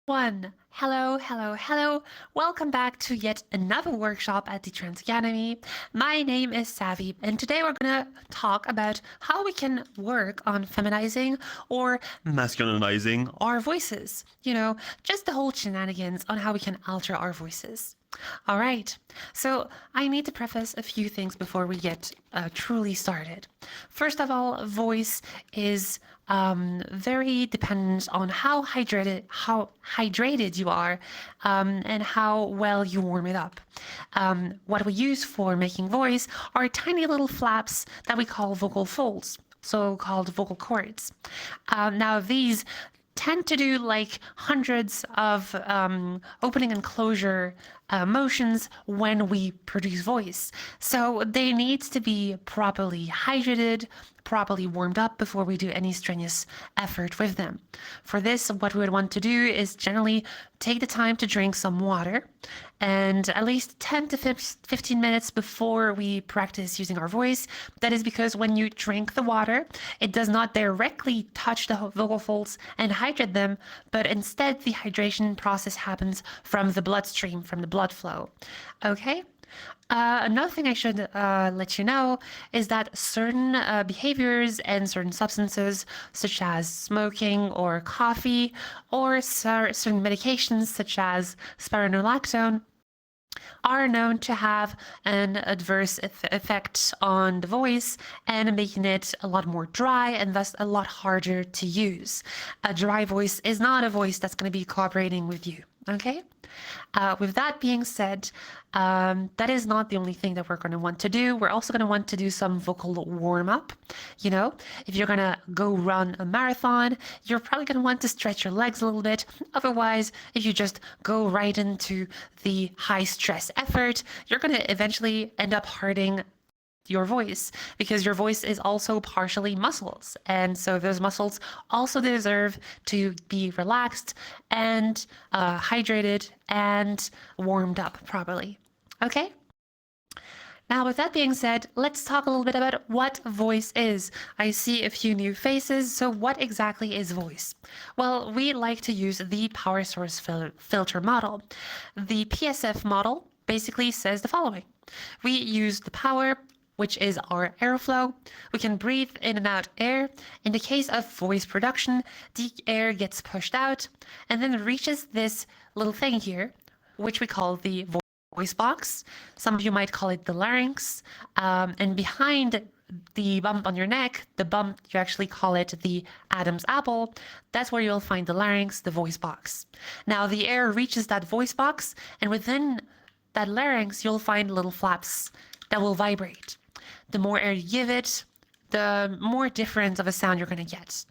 One. Hello, hello, hello. Welcome back to yet another workshop at the Trans Academy. My name is Savvy, and today we're going to talk about how we can work on feminizing or masculinizing our voices. Just the whole shenanigans on how we can alter our voices. All right, so I need to preface a few things before we get truly started. First of all, voice is very dependent on how hydrated you are and how well you warm it up. What we use for making voice are tiny little flaps that we call vocal folds, so-called vocal cords. Now these tend to do like hundreds of opening and closure motions when we produce voice. So they need to be properly hydrated, properly warmed up before we do any strenuous effort with them. For this, what we would want to do is generally take the time to drink some water, and at least 10 to 15 minutes before we practice using our voice. That is because when you drink the water, it does not directly touch the vocal folds and hydrate them, but instead the hydration process happens from the bloodstream, from the blood flow. Okay? Another thing I should let you know is that certain behaviors and certain substances, such as smoking or coffee, or certain medications, such as spironolactone, are known to have an adverse effect on the voice and making it a lot more dry and thus a lot harder to use. A dry voice is not a voice that's going to be cooperating with you. Okay? With that being said, that is not the only thing that we're going to want to do. We're also going to want to do some vocal warm-up. If you're going to go run a marathon, you're probably going to want to stretch your legs a little bit. Otherwise, if you just go right into the high-stress effort, you're going to eventually end up hurting your voice, because your voice is also partially muscles, and so those muscles also deserve to be relaxed and hydrated and warmed up properly. Okay? Now, with that being said, let's talk a little bit about what voice is. I see a few new faces, so what exactly is voice? Well, we like to use the power source filter model. The PSF model basically says the following. We use the power, which is our airflow. We can breathe in and out air. In the case of voice production, the air gets pushed out and then reaches this little thing here, which we call the voice box. Some of you might call it the larynx. And behind the bump on your neck, the bump, you actually call it the Adam's apple. That's where you'll find the larynx, the voice box. Now the air reaches that voice box, and within that larynx, you'll find little flaps that will vibrate. The more air you give it, the more different of a sound you're going to get.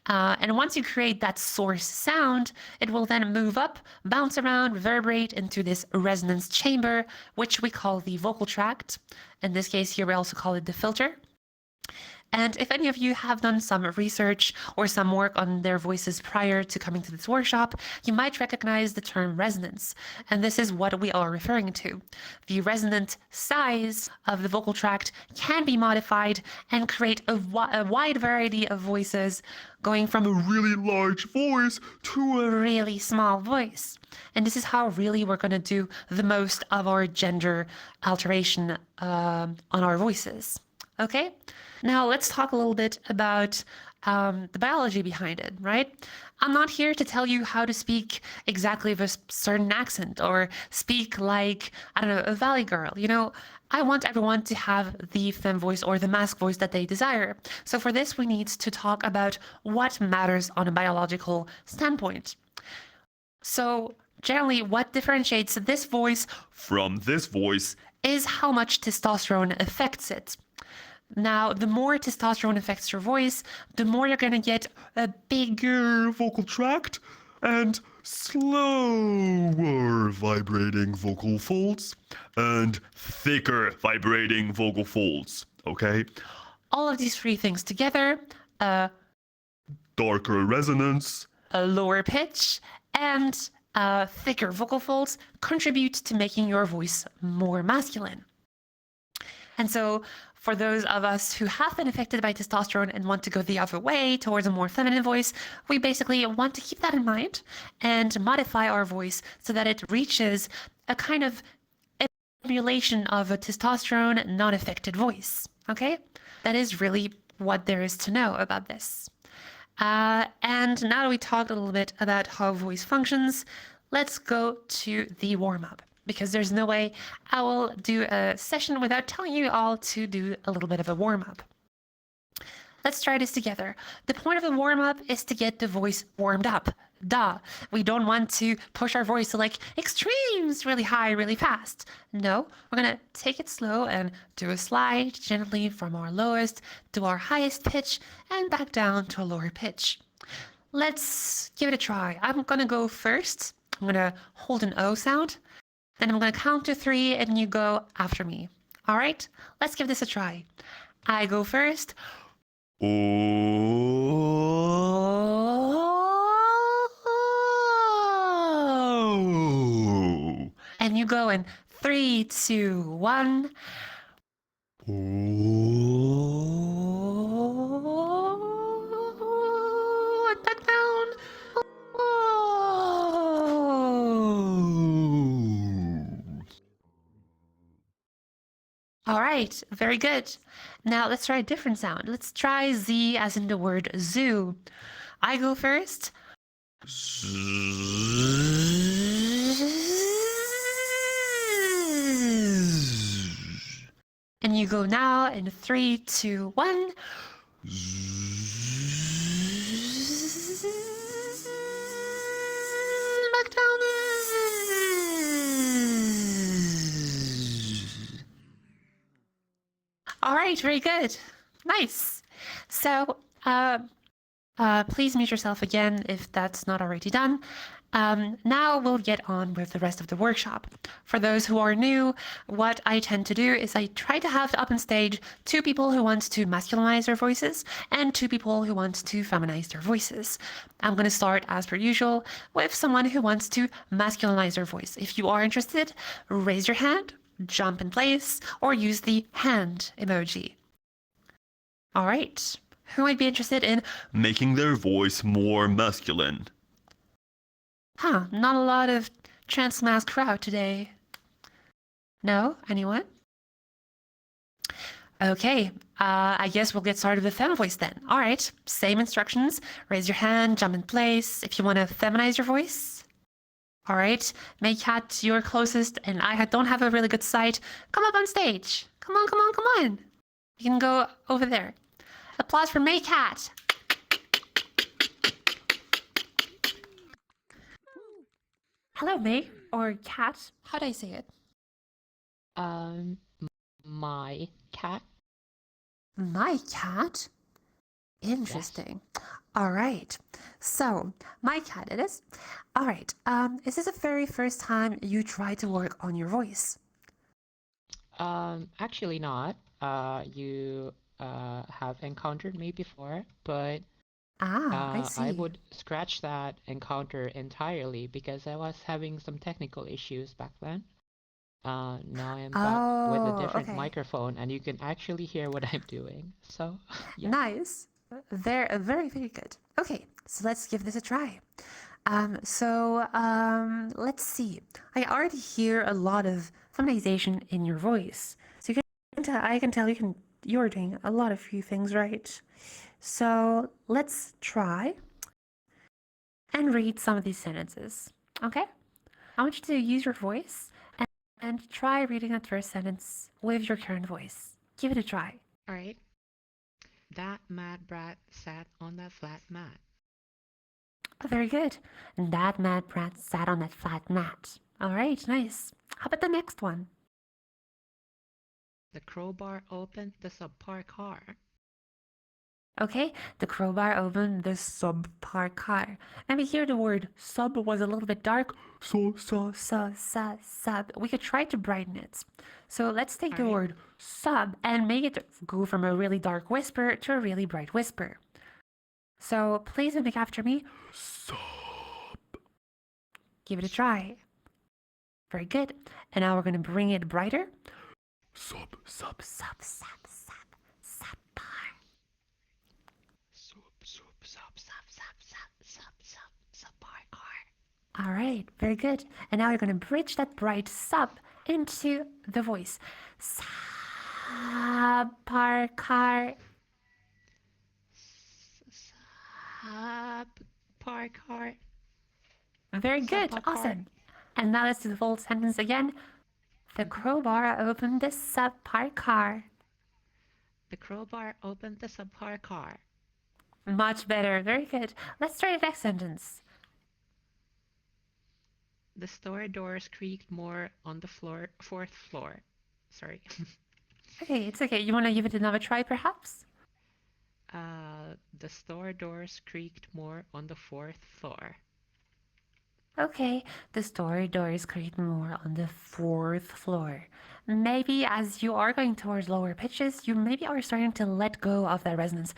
And once you create that source sound, it will then move up, bounce around, reverberate into this resonance chamber, which we call the vocal tract. In this case here, we also call it the filter. And if any of you have done some research or some work on their voices prior to coming to this workshop, you might recognize the term resonance. And this is what we are referring to. The resonant size of the vocal tract can be modified and create a wide variety of voices, going from a really large voice to a really small voice. And this is how really we're going to do the most of our gender alteration on our voices. Okay? Now let's talk a little bit about the biology behind it, right? I'm not here to tell you how to speak exactly with a certain accent or speak like, I don't know, a valley girl. I want everyone to have the femme voice or the masc voice that they desire. So for this, we need to talk about what matters on a biological standpoint. So generally, what differentiates this voice from this voice is how much testosterone affects it. Now, the more testosterone affects your voice, the more you're going to get a bigger vocal tract and slower vibrating vocal folds and thicker vibrating vocal folds, okay? All of these three things together, darker resonance, a lower pitch, and thicker vocal folds contribute to making your voice more masculine. And so For those of us who have been affected by testosterone and want to go the other way towards a more feminine voice, we basically want to keep that in mind and modify our voice so that it reaches a kind of emulation of a testosterone non-affected voice. Okay? That is really what there is to know about this. And now that we talked a little bit about how voice functions, let's go to the warm-up, because there's no way I will do a session without telling you all to do a little bit of a warm-up. Let's try this together. The point of the warm-up is to get the voice warmed up. Duh. We don't want to push our voice to like extremes, really high, really fast. No, we're gonna take it slow and do a slide gently from our lowest to our highest pitch and back down to a lower pitch. Let's give it a try. I'm gonna go first. I'm gonna hold an O sound. Then I'm gonna count to 3 and you go after me. All right, let's give this a try. I go first. Oh. And you go in 3, 2, 1. Oh. And back down. All right, very good. Now let's try a different sound. Let's try Z as in the word zoo. I go first. And you go now in 3, 2, 1. Back down. All right, very good. Nice. So, please mute yourself again if that's not already done. Now we'll get on with the rest of the workshop. For those who are new, what I tend to do is I try to have up on stage 2 people who want to masculinize their voices and 2 people who want to feminize their voices. I'm going to start, as per usual, with someone who wants to masculinize their voice. If you are interested, raise your hand, jump in place, or use the hand emoji. All right. Who might be interested in making their voice more masculine? Not a lot of trans mask crowd today. No? Anyone? Okay, I guess we'll get started with fem voice then. All right, same instructions. Raise your hand, jump in place if you want to feminize your voice. All right, Maycat, you're closest, and I don't have a really good sight. Come up on stage. Come on, come on, come on. You can go over there. Applause for Maycat. Hello, May, or Cat. How do I say it? My cat. My cat? Interesting. Yes. All right. So, my cat it is. All right. Is this the very first time you try to work on your voice? Actually not. You have encountered me before, but I see. I would scratch that encounter entirely because I was having some technical issues back then. Now I'm back with a different microphone and you can actually hear what I'm doing. So, yeah. Nice. Very, very, very good. Okay, so let's give this a try. Let's see. I already hear a lot of feminization in your voice. So I can tell you're doing a lot of few things right. So let's try and read some of these sentences. Okay? I want you to use your voice and try reading that first sentence with your current voice. Give it a try. All right. That mad brat sat on that flat mat. Oh, very good. That mad brat sat on that flat mat. All right, nice. How about the next one? The crowbar opened the subpar car. Okay, the crowbar opened the subpar car. And we hear the word sub was a little bit dark. Sub. We could try to brighten it. So let's take the word sub and make it go from a really dark whisper to a really bright whisper. So please mimic after me. Sub. Give it a try. Very good. And now we're going to bring it brighter. Sub. Subpar. All right, very good. And now you're going to bridge that bright sub into the voice. Subparkar. Subpar. Very good. Subpar. Awesome. And now let's do the full sentence again. The crowbar opened the subpar car. The crowbar opened the subpar car. Much better. Very good. Let's try the next sentence. The store doors creaked more on the fourth floor. Sorry. Okay, it's okay. You want to give it another try, perhaps? The store doors creaked more on the fourth floor. Okay, the store doors creak more on the fourth floor. Maybe as you are going towards lower pitches, you maybe are starting to let go of that resonance.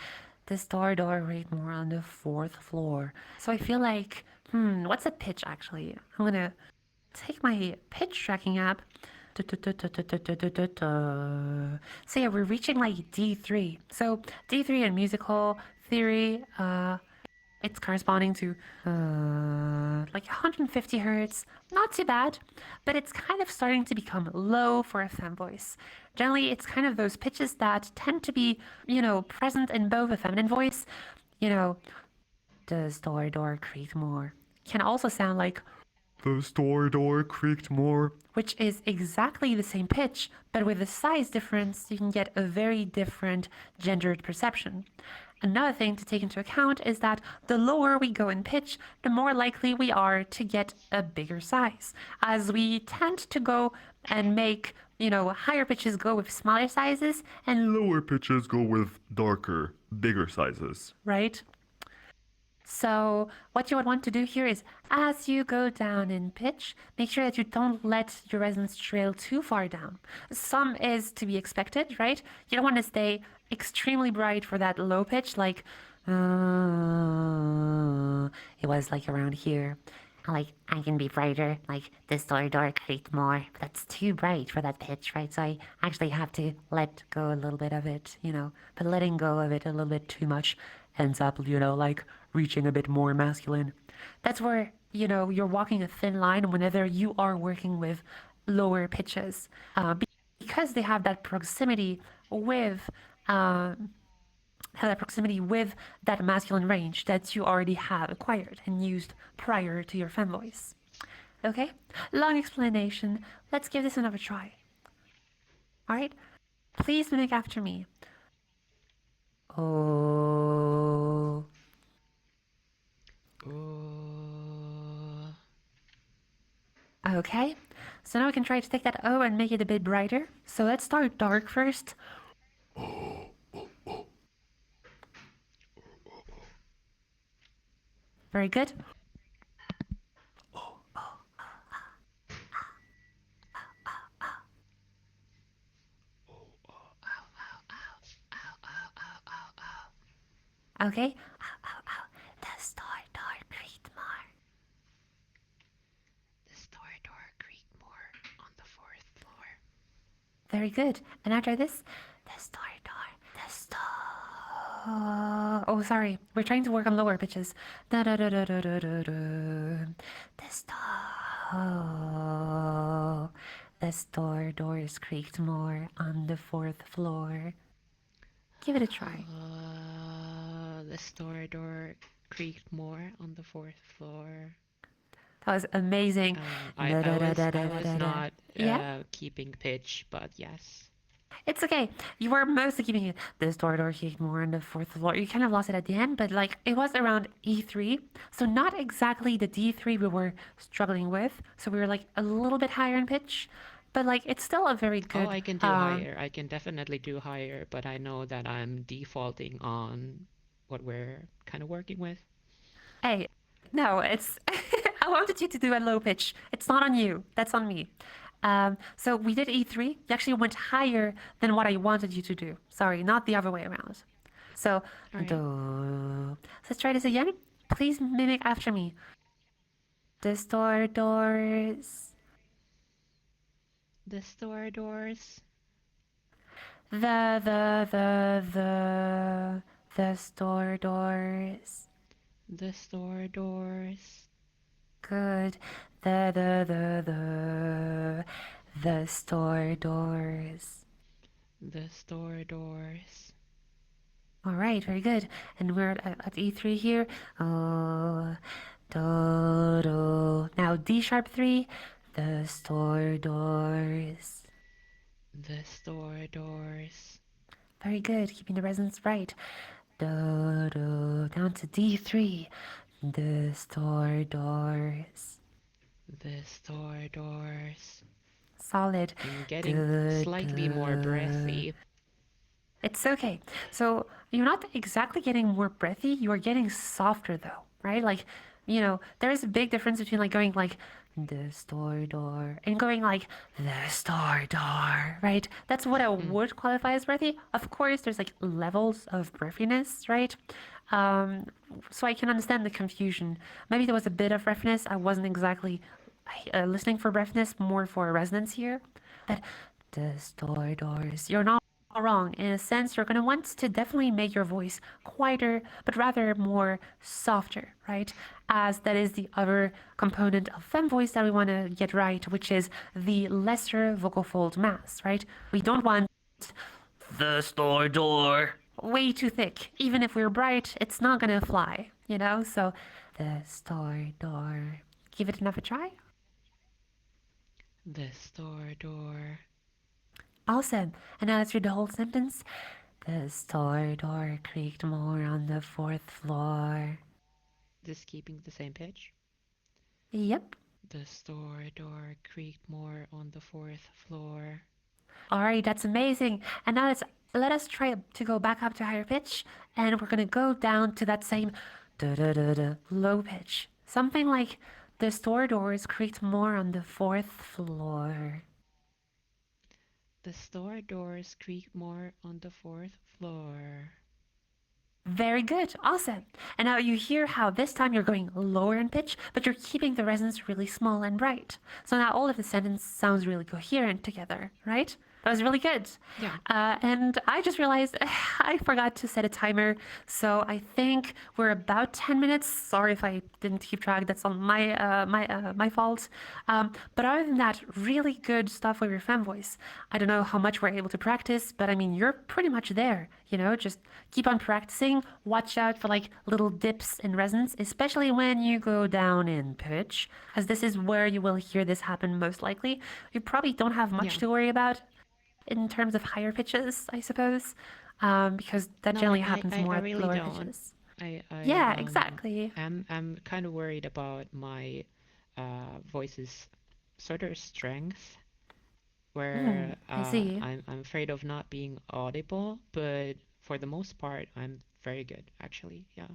The store door creak more on the fourth floor. So I feel like, what's a pitch actually? I'm gonna take my pitch tracking app. So yeah, we're reaching like D3. So D3 in musical theory, it's corresponding to like 150 hertz. Not too bad, but it's kind of starting to become low for a femme voice. Generally, it's kind of those pitches that tend to be, present in both a feminine voice. You know, the store door creak more. Can also sound like The store door creaked more. which is exactly the same pitch, but with a size difference, you can get a very different gendered perception. Another thing to take into account is that the lower we go in pitch, the more likely we are to get a bigger size, as we tend to go and make, higher pitches go with smaller sizes and Lower pitches go with darker, bigger sizes. right? So what you would want to do here is as you go down in pitch, make sure that you don't let your resonance trail too far down. Some is to be expected, right? You don't want to stay extremely bright for that low pitch, like it was like around here. Like I can be brighter, like this door creaked more, but that's too bright for that pitch, right? So I actually have to let go a little bit of it, but letting go of it a little bit too much ends up, like reaching a bit more masculine. That's where, you're walking a thin line whenever you are working with lower pitches, because they have that proximity with that masculine range that you already have acquired and used prior to your femme voice. Okay? Long explanation. Let's give this another try. All right? Please mimic after me. Oh. Oh. Okay. So now we can try to take that O and make it a bit brighter. So let's start dark first. Very good. Okay. The store door creaked more. The store door creaked more on the fourth floor. Very good. And after this, the store door. The store. Oh, sorry. We're trying to work on lower pitches. Da da da da da da da da. The store. The store doors creaked more on the fourth floor. Give it a try. The store door creaked more on the fourth floor. That was amazing. I was not Yeah, keeping pitch, but yes. it's okay. You were mostly keeping it. This door creaked more on the fourth floor. You kind of lost it at the end, but like it was around E3. So not exactly the D3 we were struggling with. So we were like a little bit higher in pitch, but like it's still a very Oh, good I can do higher. I can definitely do higher, but I know that I'm defaulting on what we're kind of working with. Hey, no, it's. I wanted you to do a low pitch. It's not on you. That's on me. So we did E3. You actually went higher than what I wanted you to do. Sorry, not the other way around. So, All right. do. Let's try this again. Please mimic after me. The store doors. The store doors. The store doors. The store doors. Good. The store doors. The store doors. All right, very good. And we're at E3 here. Oh, do, do. Now D sharp 3. The store doors. The store doors. Very good. Keeping the resonance right. Do, do. Down to D3. The store doors. The store doors. Solid. I'm getting Do, slightly more do. breathy. It's okay. So you're not exactly getting more breathy, you are getting softer though, right? Like, there is a big difference between like going like the store door and going like the store door, right? That's what I Mm. would qualify as breathy. Of course, there's like levels of breathiness, right? Um, so I can understand the confusion. Maybe there was a bit of breathiness. I wasn't exactly listening for breathiness, more for resonance here. But the store doors, you're not wrong. In a sense, you're going to want to definitely make your voice quieter, but rather more softer, right? As that is the other component of fem voice that we want to get right, which is the lesser vocal fold mass, right? We don't want the store door way too thick. Even if we're bright, it's not going to fly, So the store door. Give it another try. The store door. Awesome. And now let's read the whole sentence. The store door creaked more on the fourth floor. Just keeping the same pitch. Yep. The store door creaked more on the fourth floor. All right, that's amazing. And now let us try to go back up to higher pitch, and we're gonna go down to that same da da da da low pitch. Something like the store doors creaked more on the fourth floor. The store doors creaked more on the fourth floor. Very good. Awesome. And now you hear how this time you're going lower in pitch, but you're keeping the resonance really small and bright. So now all of the sentence sounds really coherent together, right? That was really good. Yeah. And I just realized I forgot to set a timer. So I think we're about 10 minutes. Sorry if I didn't keep track. That's on my fault. But other than that, really good stuff with your fem voice. I don't know how much we're able to practice, but I mean, you're pretty much there. Just keep on practicing. Watch out for like little dips in resonance, especially when you go down in pitch, as this is where you will hear this happen most likely. You probably don't have much Yeah. to worry about in terms of higher pitches, I suppose, because that No, generally happens more I at really lower don't. pitches. I Yeah, exactly. I'm kind of worried about my voice's sort of strength where I see. I'm afraid of not being audible, but for the most part I'm very good actually. Yeah.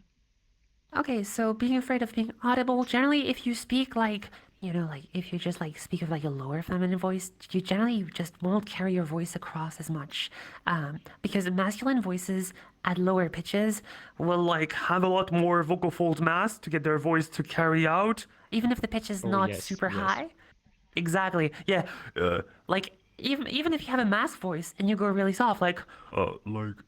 Okay, so being afraid of being audible, generally, if you speak like, like if you just like speak with like a lower feminine voice, you generally just won't carry your voice across as much. Because masculine voices at lower pitches will like have a lot more vocal fold mass to get their voice to carry out, even if the pitch is Oh not yes, super yes. high. Exactly. Yeah. Like even if you have a mask voice and you go really soft, like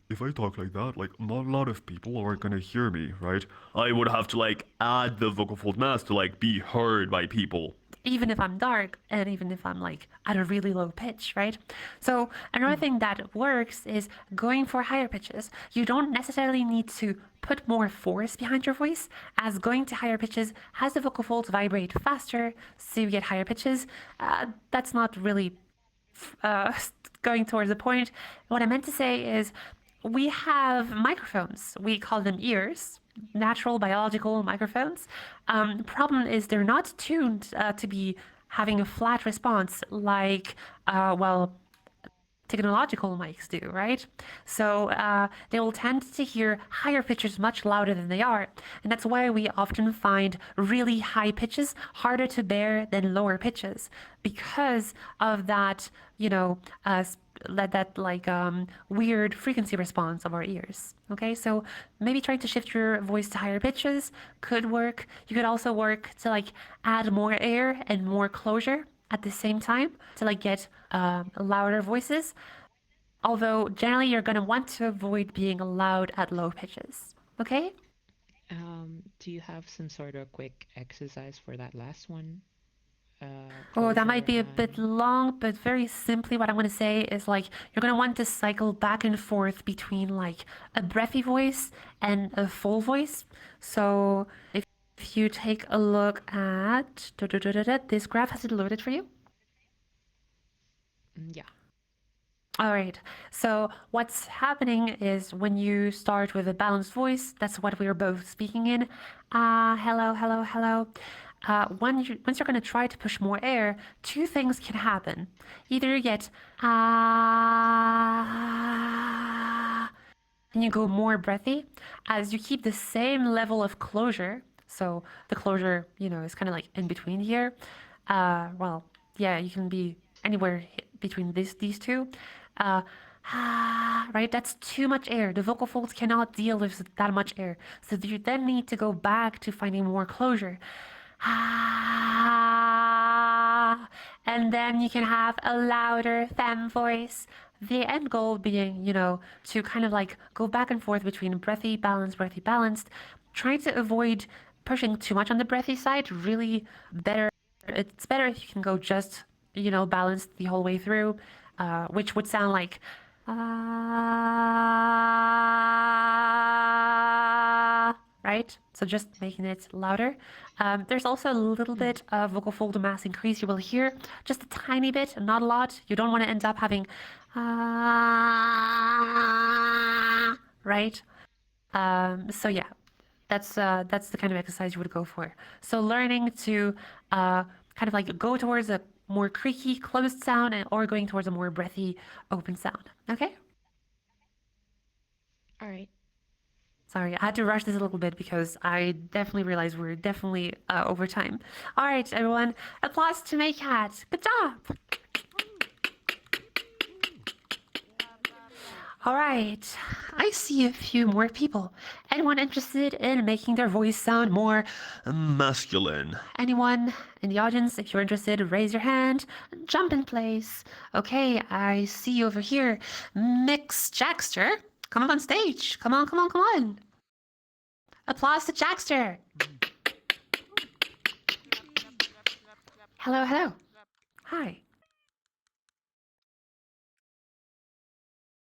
if I talk like that, like not a lot of people are gonna hear me, right? I would have to like add the vocal fold mass to like be heard by people. even if I'm dark and even if I'm like at a really low pitch, right? So another Mm. thing that works is going for higher pitches. You don't necessarily need to put more force behind your voice, as going to higher pitches has the vocal folds vibrate faster, so you get higher pitches. That's not really uh, going towards the point. What I meant to say is we have microphones. We call them ears, natural biological microphones. Problem is they're not tuned to be having a flat response like, well, technological mics do, right? So they will tend to hear higher pitches much louder than they are. And that's why we often find really high pitches harder to bear than lower pitches because of that, that like weird frequency response of our ears. Okay, so maybe trying to shift your voice to higher pitches could work. You could also work to like add more air and more closure at the same time to like get louder voices. Although generally you're going to want to avoid being loud at low pitches. Okay? Do you have some sort of quick exercise for that last one? Oh, that might Closure be a bit and long, but very simply, what I'm going to say is like you're going to want to cycle back and forth between like a breathy voice and a full voice. So if you take a look at this graph, has it loaded for you? yeah. All right. So what's happening is when you start with a balanced voice, that's what we are both speaking in. Hello, hello, hello. Once you're going to try to push more air, two things can happen. Either you get and you go more breathy as you keep the same level of closure. So the closure, is kind of like in between here. Well, yeah, you can be anywhere between these two. Uh, right? That's too much air. The vocal folds cannot deal with that much air. So you then need to go back to finding more closure. And then you can have a louder femme voice. The end goal being, to kind of like go back and forth between breathy, balanced, trying to avoid pushing too much on the breathy side. Really better. It's better if you can go just, balanced the whole way through, which would sound like, right? So just making it louder. There's also a little Mm. bit of vocal fold mass increase you will hear, just a tiny bit, not a lot. You don't want to end up having, right? So yeah, that's the kind of exercise you would go for. So learning to kind of like go towards a more creaky closed sound or going towards a more breathy open sound. Okay. All right. Sorry, I had to rush this a little bit because I definitely realized we're definitely over time. All right, everyone, applause to my cat. Good job. All right, I see a few more people. Anyone interested in making their voice sound more Masculine. anyone in the audience? If you're interested, raise your hand, jump in place. Okay, I see you over here. Mix Jackster, come up on stage. Come on, come on, come on. Applause to Jackster. Hello, hello. Hi.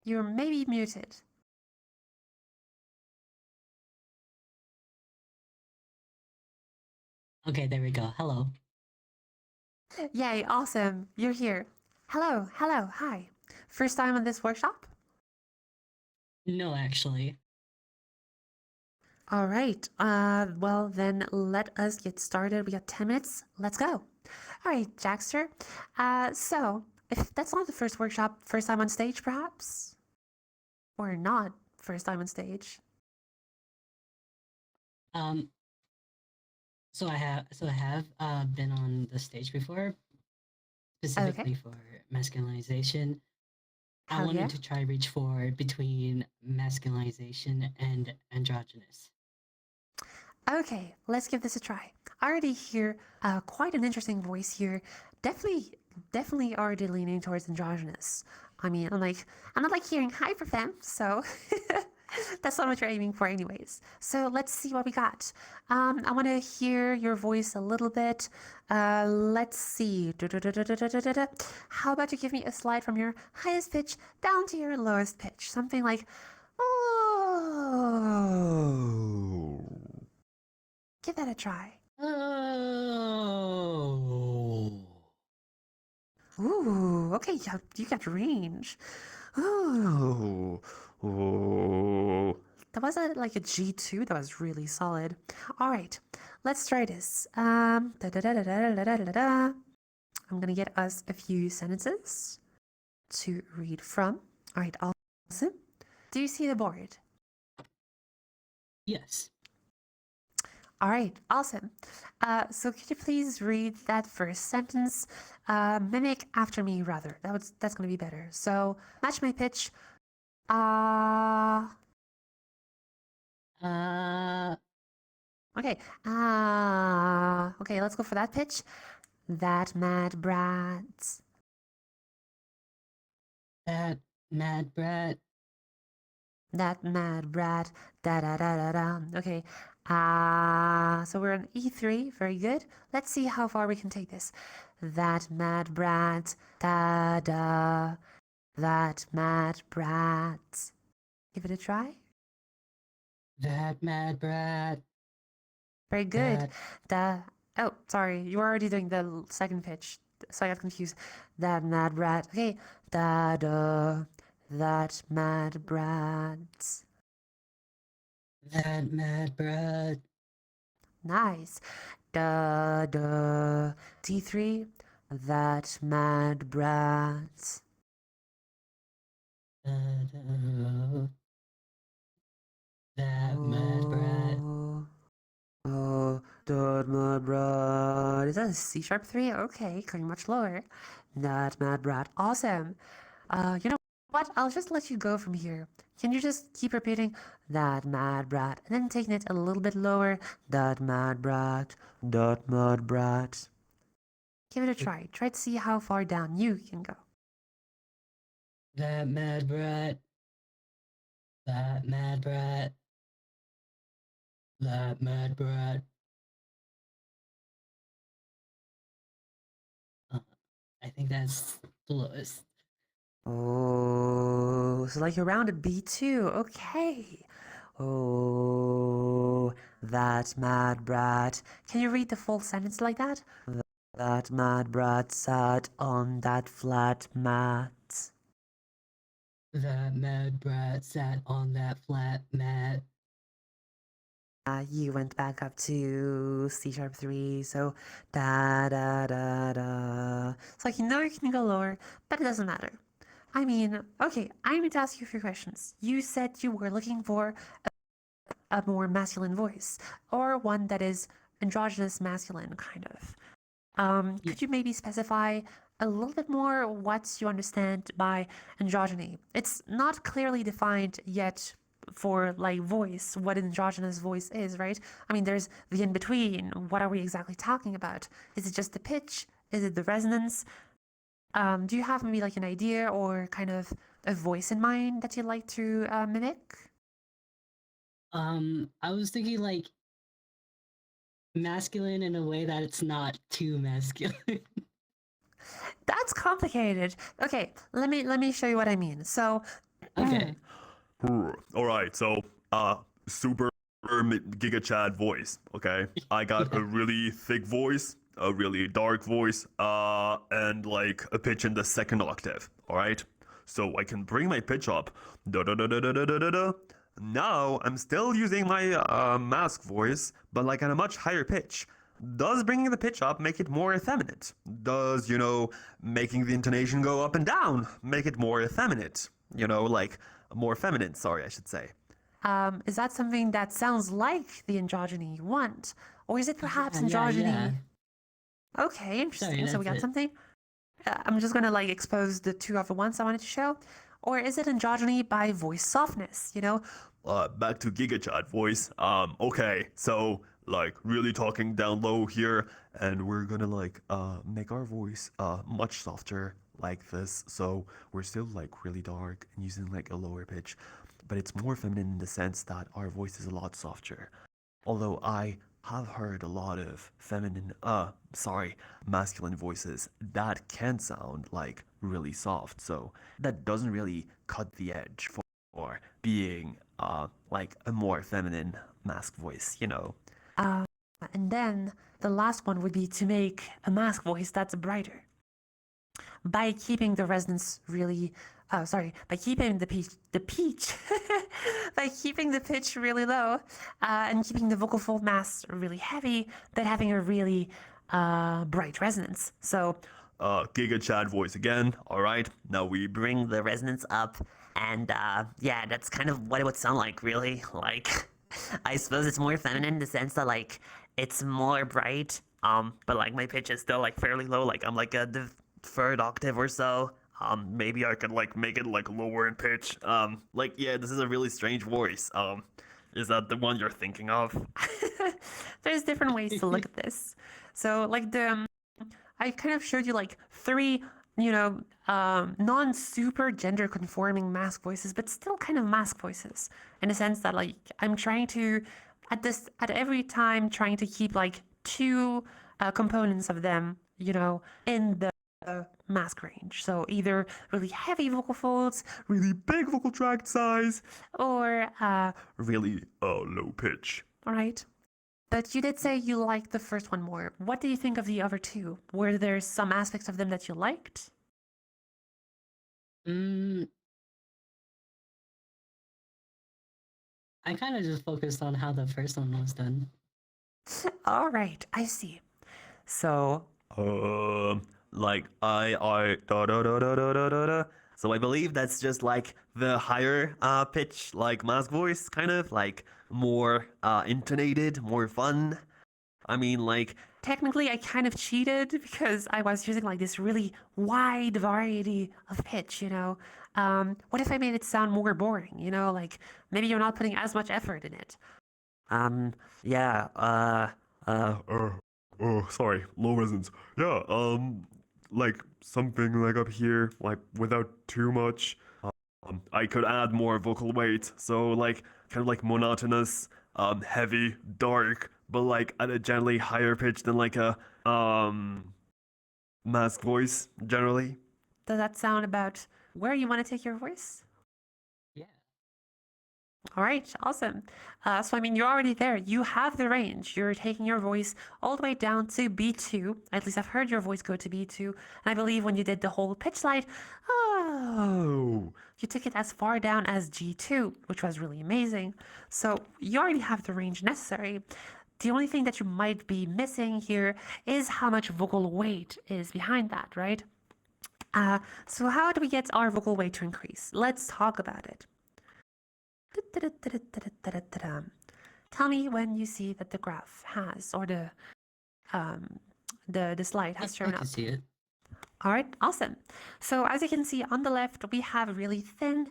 You're maybe muted. Okay, there we go. Hello. Yay, awesome. You're here. Hello, hello, hi. First time on this workshop? No, actually. All right. Well, then let us get started. We got 10 minutes. Let's go. All right, Jackster. So, if that's not the first workshop, first time on stage, perhaps? Or not first time on stage? Um, so I have been on the stage before, Okay. specifically for masculinization. I Hell yeah. wanted to try reach for between masculinization and androgynous. Okay, let's give this a try. I already hear quite an interesting voice here. Definitely already leaning towards androgynous. I mean, I'm not like hearing hyperfem, so that's not what you're aiming for, anyways. So let's see what we got. I want to hear your voice a little bit. Let's see. How about you give me a slide from your highest pitch down to your lowest pitch? Something like, oh. Give that a try. Oh. Ooh, okay, yeah, you got range. Ooh, ooh. That was like a G2. That was really solid. All right, let's try this. I'm gonna get us a few sentences to read from. All right, awesome. Do you see the board? Yes. All right, awesome. So could you please read that first sentence? Mimic after me, rather. That's gonna be better. So match my pitch. Uh, Okay. Okay, let's go for that pitch. That mad brat. that mad brat. That mad brat. Da da da da da. Okay. So we're on E3. Very good. Let's see how far we can take this. That mad brat. Da da. That mad brat. Give it a try. That mad brat. Very good. That Da. Oh, sorry. You were already doing the second pitch, so I got confused. That mad brat. Okay. Da da. That mad brat. that mad brat. Nice. Da da. D3. That mad brat. Da, that mad brat. Oh, that mad brat. Is that a C sharp 3? Okay, going much lower. That mad brat. Awesome. You know what? I'll just let you go from here. Can you just keep repeating that mad brat and then taking it a little bit lower? That mad brat. That mad brat. Give it a try. Try to see how far down you can go. That mad brat. That mad brat. That mad brat. I think that's the lowest. Oh, so like you're around at B2. Okay. Oh, that mad brat. Can you read the full sentence like that? That mad brat sat on that flat mat. That mad brat sat on that flat mat. You went back up to C sharp 3, so da da da da. It's like you know you can go lower, but it doesn't matter. I mean, okay, I need to ask you a few questions. You said you were looking for a more masculine voice, or one that is androgynous masculine, kind of. Could you maybe specify a little bit more what you understand by androgyny? It's not clearly defined yet for like voice, what androgynous voice is, right? I mean, there's the in between. What are we exactly talking about? Is it just the pitch? Is it the resonance? Do you have maybe like an idea or kind of a voice in mind that you'd like to mimic? I was thinking like masculine in a way that it's not too masculine. That's complicated. Okay, let me show you what I mean. So, Okay. All right, so super Giga Chad voice. Okay, I got Yeah. a really thick voice, a really dark voice, and like a pitch in the second octave. All right, so I can bring my pitch up. Da da da da da da da da da. Now I'm still using my mask voice, but like at a much higher pitch. Does bringing the pitch up make it more effeminate? Does, making the intonation go up and down make it more effeminate? Like more feminine, sorry, I should say. is that something that sounds like the androgyny you want? Or is it perhaps Yeah. androgyny? Okay, interesting. Sorry, So we that's got it. something. I'm just gonna like expose the two other ones I wanted to show. Or is it androgyny by voice softness, you know? Back to Giga Chat voice. Okay, so like really talking down low here, and we're gonna like make our voice much softer like this. So we're still like really dark and using like a lower pitch, but it's more feminine in the sense that our voice is a lot softer. Although I have heard a lot of masculine voices that can sound like really soft. So that doesn't really cut the edge for being like a more feminine mask voice. And then the last one would be to make a mask voice that's brighter. By keeping the resonance really, by keeping by keeping the pitch really low, and keeping the vocal fold mass really heavy, but having a really bright resonance. So, Giga Chad voice again. All right, now we bring the resonance up, and yeah, that's kind of what it would sound like, really. Like, I suppose it's more feminine in the sense that like it's more bright, but like my pitch is still like fairly low. Like I'm like a third octave or so. Maybe I could like make it like lower in pitch. Like yeah, this is a really strange voice. Is that the one you're thinking of? there's different ways to look at this. So, like I kind of showed you like three, non super gender conforming mask voices, but still kind of mask voices in a sense that like I'm trying to at every time trying to keep like two components of them, you know, in the mask range. So either really heavy vocal folds, Really big vocal tract size, or really low pitch. right. But you did say you liked the first one more. What do you think of the other two? Were there some aspects of them that you liked? I kind of just focused on how the first one was done. All right, I see. So, Like I da da da da da da da da. So I believe that's just like the higher pitch, like mask voice, kind of like more intonated, more fun. I mean, like technically, I kind of cheated because I was using like this really wide variety of pitch, you know? What if I made it sound more boring, you know? Like maybe you're not putting as much effort in it. yeah, oh, sorry, low resonance. Yeah, like something like up here, like without too much. I could add more vocal weight, so like kind of like monotonous, heavy, dark, but like at a generally higher pitch than like a mask voice generally. Does that sound about where you want to take your voice? Yeah. All right, awesome. So, I mean, you're already there. You have the range. You're taking your voice all the way down to B2. At least I've heard your voice go to B2. And I believe when you did the whole pitch slide, oh, you took it as far down as G2, which was really amazing. So, you already have the range necessary. The only thing that you might be missing here is how much vocal weight is behind that, right? So, how do we get our vocal weight to increase? Let's talk about it. Tell me when you see that the graph has, or the slide has I shown can up. see it. All right, awesome. So as you can see on the left, we have really thin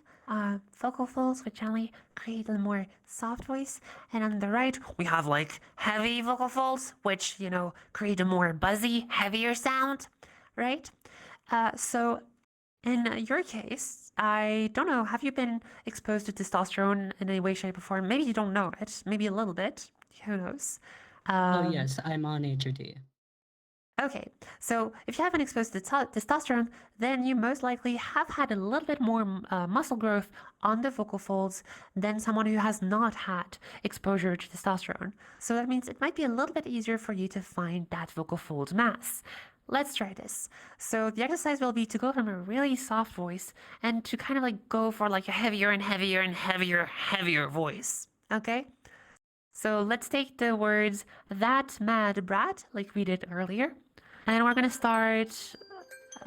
vocal folds, which generally create a more soft voice. And on the right, we have like heavy vocal folds, which, you know, create a more buzzy, heavier sound, right? So in your case, I don't know, have you been exposed to testosterone in any way, shape, or form? Maybe you don't know it, maybe a little bit. Who knows? Oh yes, I'm on HRT. Okay, so if you haven't exposed to testosterone, then you most likely have had a little bit more muscle growth on the vocal folds than someone who has not had exposure to testosterone. So that means it might be a little bit easier for you to find that vocal fold mass. Let's try this. So the exercise will be to go from a really soft voice and to kind of like go for like a heavier and heavier and heavier voice. Okay? So let's take the words that mad brat, like we did earlier. And we're gonna start.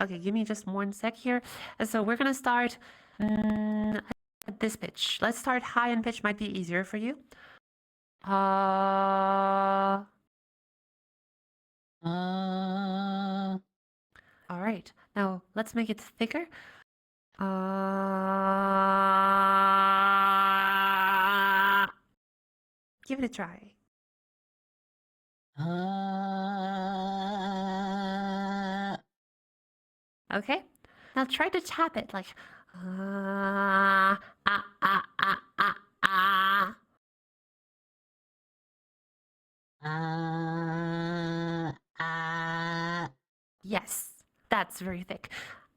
Okay, give me just 1 sec here. So we're gonna start at this pitch. Let's start high in pitch, might be easier for you. All right, now let's make it thicker. Give it a try. Okay, now try to tap it like ah ah ah ah ah ah. Yes, that's very thick.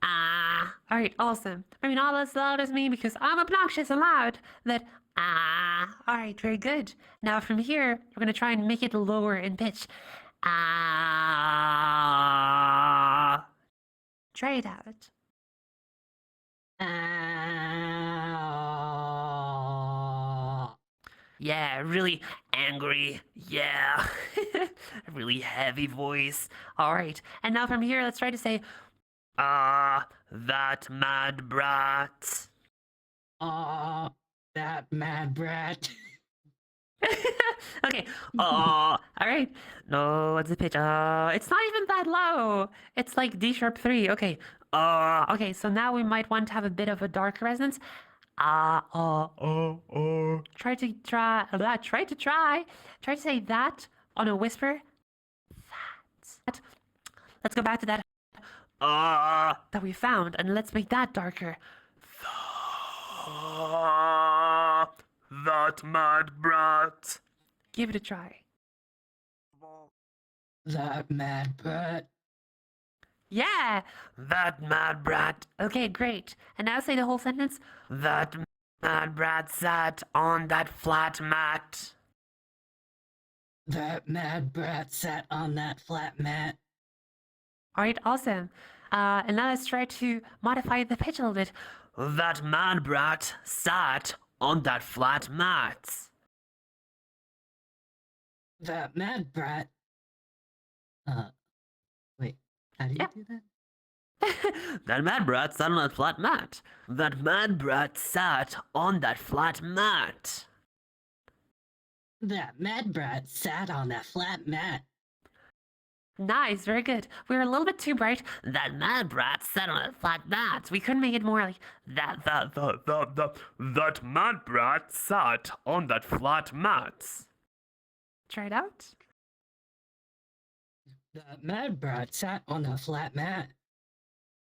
Ah, all right, awesome. Maybe not as loud as me because I'm obnoxious and loud. That all right, very good. Now from here, we're gonna try and make it lower in pitch. Ah, try it out. Yeah, really angry. Yeah, really heavy voice. All right, and now from here, let's try to say, that mad brat. That mad brat. Okay. All right. No, what's the pitch? It's not even that low. It's like D sharp 3. Okay. Okay. So now we might want to have a bit of a darker resonance. Try to say that on a whisper. That. Let's go back to that. That we found, and let's make that darker. That mad brat. Give it a try. That mad brat. Yeah, that mad brat. Okay, great. And now say the whole sentence. That mad brat sat on that flat mat. That mad brat sat on that flat mat. All right, awesome. And now let's try to modify the pitch a little bit. That mad brat sat on that flat mat. That mad brat. Wait, how do you do that? That mad brat sat on that flat mat. That mad brat sat on that flat mat. That mad brat sat on that flat mat. Nice, very good. We were a little bit too bright. That mad brat sat on a flat mat. We couldn't make it more like that mad brat sat on that flat mat. Try it out. That mad brat sat on a flat mat.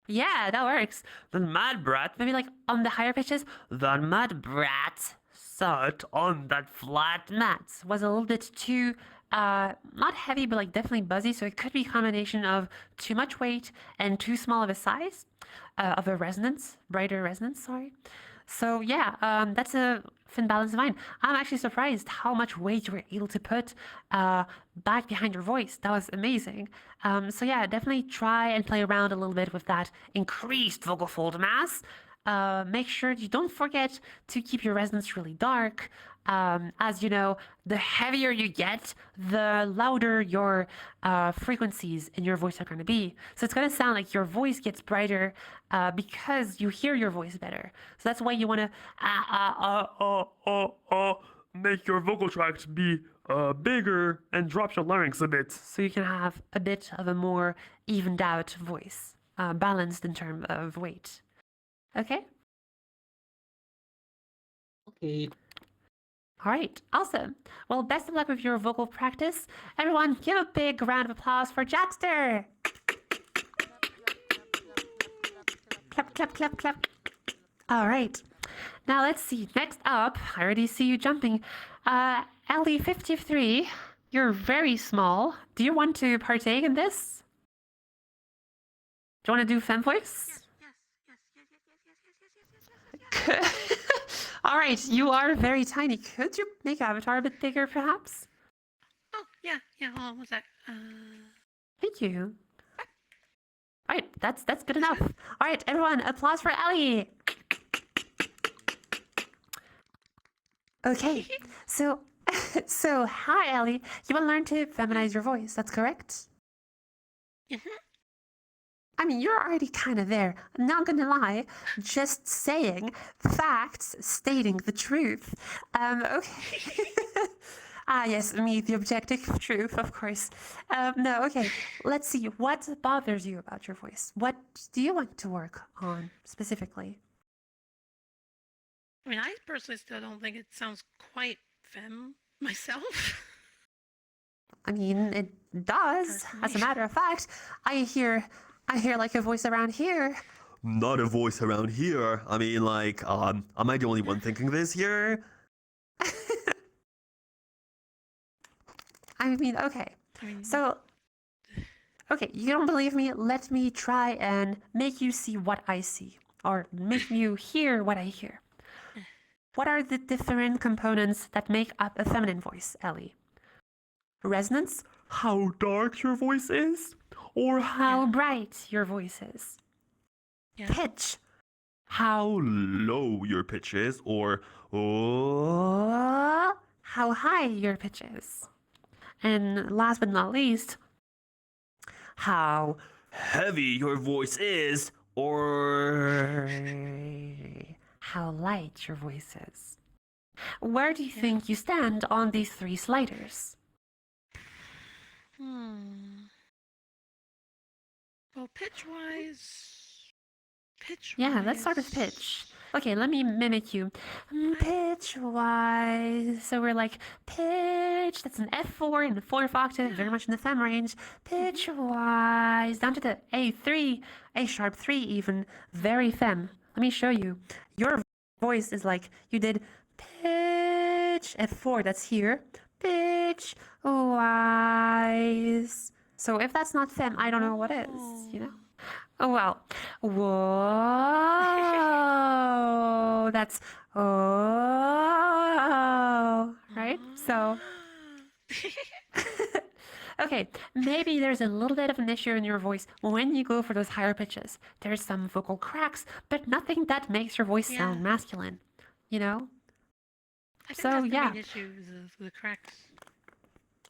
Yeah, that works. The mad brat, maybe like on the higher pitches. The mad brat sat on that flat mat. Was a little bit too not heavy, but like definitely buzzy. So it could be a combination of too much weight and too small of a size of a resonance, brighter resonance. Sorry. So yeah, that's a fin balance of mine. I'm actually surprised how much weight you were able to put back behind your voice. That was amazing. So yeah, definitely try and play around a little bit with that increased vocal fold mass. Make sure you don't forget to keep your resonance really dark. As you know, the heavier you get, the louder your frequencies in your voice are going to be. So it's going to sound like your voice gets brighter because you hear your voice better. So that's why you want to make your vocal tract be bigger and drop your larynx a bit, so you can have a bit of a more evened out voice, balanced in terms of weight. Okay? Okay. All right, awesome. Well, best of luck with your vocal practice. Everyone, give a big round of applause for Japster. Clap, clap, clap, clap. All right. Now let's see. Next up, I already see you jumping. Ellie 53, you're very small. Do you want to partake in this? Do you want to do fem voice? Yes. All right, you are very tiny. Could you make Avatar a bit bigger, perhaps? Oh, yeah. Hold on one sec. Thank you. All right, that's good enough. All right, everyone, applause for Ellie. Okay, so hi, Ellie. You want to learn to feminize your voice, that's correct? Mm-hmm. I mean, you're already kind of there. I'm not gonna lie, just saying facts, stating the truth. Okay. Yes, me, the objective truth, of course. No, okay. Let's see. What bothers you about your voice? What do you want to work on specifically? I mean, I personally still don't think it sounds quite femme myself. I mean, it does. As a matter of fact, I hear like a voice around here. Not a voice around here. I mean, like, am I the only one thinking this here? I mean, okay. So, okay, you don't believe me? Let me try and make you see what I see, or make you hear what I hear. What are the different components that make up a feminine voice, Ellie? Resonance, how dark your voice is, or how bright your voice is. Yeah. Pitch, How low your pitch is, or how high your pitch is. And last but not least, how heavy your voice is, or how light your voice is. Where do you think you stand on these three sliders? Well, pitch-wise... Yeah, let's start with pitch. Okay, let me mimic you. Pitch-wise. So we're like, pitch, that's an F4 in the 4th octave, very much in the fem range. Pitch-wise, down to the A3, A sharp 3 even, very fem. Let me show you. Your voice is like, you did pitch, F4, that's here. pitch wise. So if that's not fem, I don't know what is, you know? Oh, well. Whoa. That's oh, right? So, okay, maybe there's a little bit of an issue in your voice when you go for those higher pitches. There's some vocal cracks, but nothing that makes your voice sound masculine, you know? I think So, that's the yeah. main issue is the cracks.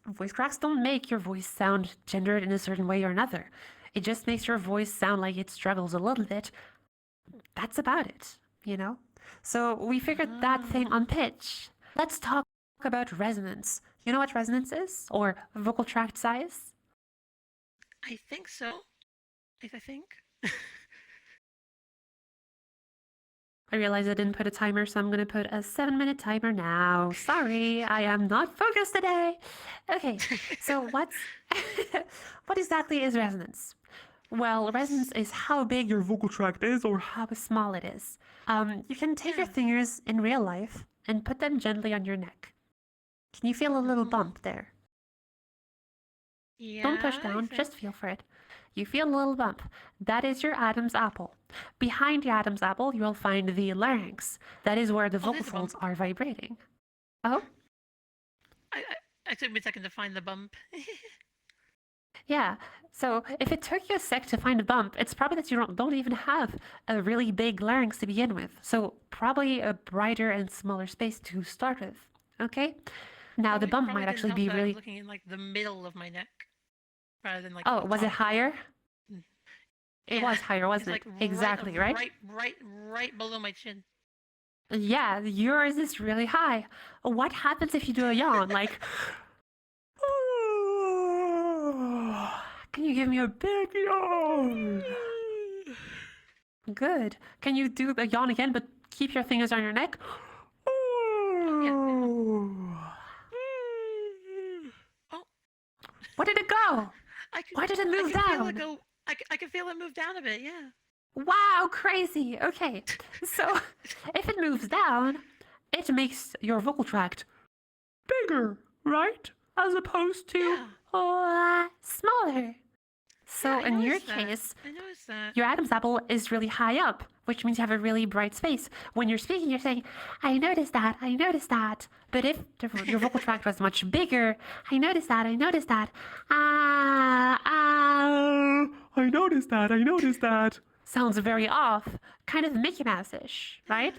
Voice cracks don't make your voice sound gendered in a certain way or another. It just makes your voice sound like it struggles a little bit. That's about it, you know? So we figured that thing on pitch. Let's talk about resonance. You know what resonance is? Or vocal tract size? I think so. I think. I realize I didn't put a timer, so I'm going to put a 7-minute timer now. Sorry, I am not focused today. Okay, so what exactly is resonance? Well, resonance is how big your vocal tract is or how small it is. You can take your fingers in real life and put them gently on your neck. Can you feel a little bump there? Yeah. Don't push down, just feel for it. You feel a little bump. That is your Adam's apple. Behind the Adam's apple, you will find the larynx. That is where the vocal there's a bump. folds are vibrating. Oh? I took me a second to find the bump. Yeah, so if it took you a sec to find a bump, it's probably that you don't even have a really big larynx to begin with. So probably a brighter and smaller space to start with. Okay? Now the bump might actually be I really... was looking in like the middle of my neck rather than like. Oh, the was it top. higher? Mm. It was higher, wasn't it? Like Exactly, right? Right below my chin. Yeah, yours is really high. What happens if you do a yawn? Like, can you give me a big yawn? Good. Can you do a yawn again, but keep your fingers on your neck? Where did it go? Why did it move down? I can feel it move down a bit, yeah. Wow, crazy. Okay, so if it moves down, it makes your vocal tract bigger, right? As opposed to smaller. So in your case, I noticed that. your Adam's apple is really high up, which means you have a really bright space. When you're speaking, you're saying, I noticed that, I noticed that. But if your vocal tract was much bigger, I noticed that, I noticed that. I noticed that, I noticed that. Sounds very off, kind of Mickey Mouse-ish, right?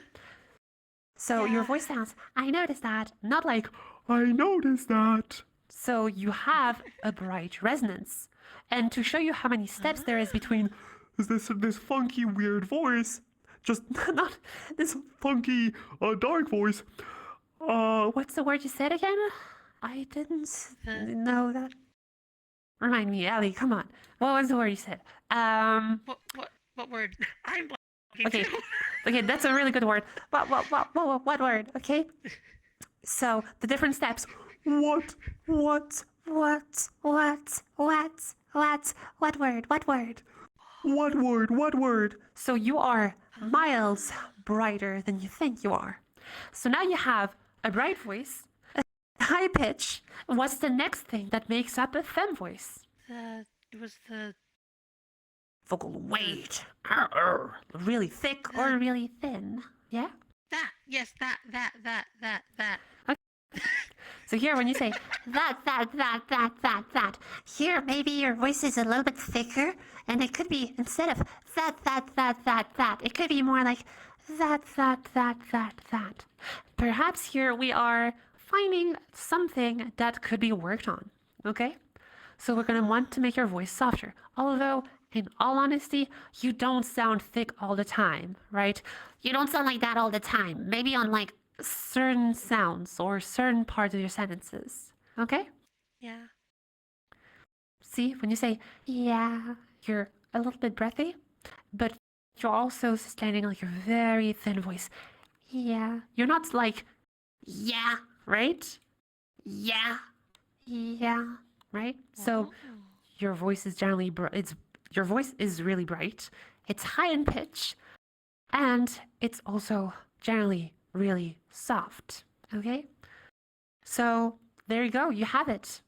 So your voice sounds, I noticed that, not like, I noticed that. So you have a bright resonance. And to show you how many steps there is between this funky weird voice, just not this funky dark voice. What's the word you said again? I didn't know that. Remind me, Ellie, come on. What was the word you said? What word? I'm blanking. Okay. Okay, that's a really good word. What word? Okay. So the different steps. What word? What word? So you are miles brighter than you think you are. So now you have a bright voice, a high pitch. What's the next thing that makes up a femme voice? It was the vocal weight. Really thick or really thin? Yeah? That. Yes, that. So here, when you say that, here maybe your voice is a little bit thicker, and it could be, instead of that, it could be more like that. Perhaps here we are finding something that could be worked on, okay? So we're going to want to make your voice softer, although in all honesty, you don't sound thick all the time, right? You don't sound like that all the time. Maybe on like certain sounds or certain parts of your sentences, okay? Yeah. See, when you say, yeah, you're a little bit breathy, but you're also sustaining like your very thin voice. Yeah. You're not like, yeah, right? Yeah, right? So your voice is generally, your voice is really bright. It's high in pitch, and it's also generally really soft, okay? So there you go. You have it.